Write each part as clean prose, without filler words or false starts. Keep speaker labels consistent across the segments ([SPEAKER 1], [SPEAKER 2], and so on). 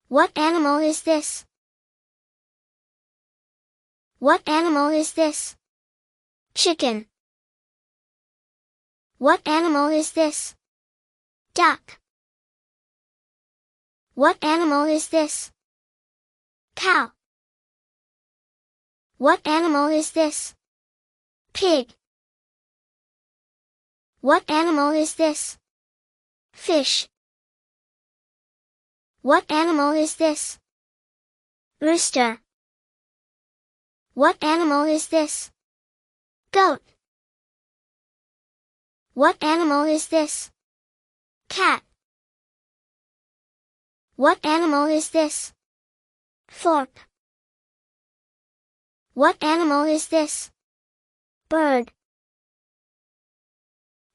[SPEAKER 1] What animal is this? What animal is this? Chicken. What animal is this? Duck. What animal is this? Cow. What animal is this? Pig. What animal is this? Fish. What animal is this? Rooster. What animal is this? Goat. What animal is this? Cat. What animal is this? Fork. What animal is this? Bird.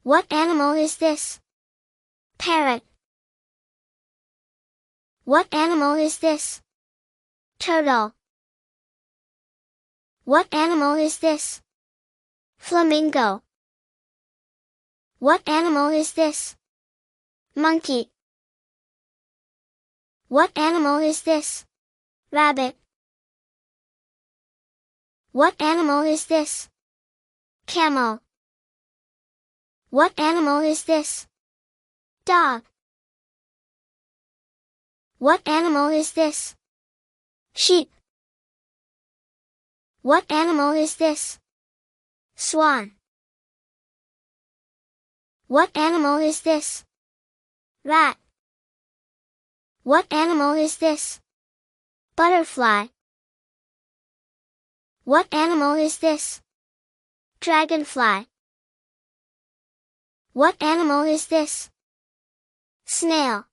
[SPEAKER 1] What animal is this? Parrot. What animal is this? Turtle. What animal is this? Flamingo. What animal is this? Monkey. What animal is this? Rabbit. What animal is this? Camel. What animal is this? Dog. What animal is this? Sheep. What animal is this? Swan. What animal is this? Rat. What animal is this? Butterfly. What animal is this? Dragonfly. What animal is this? Snail.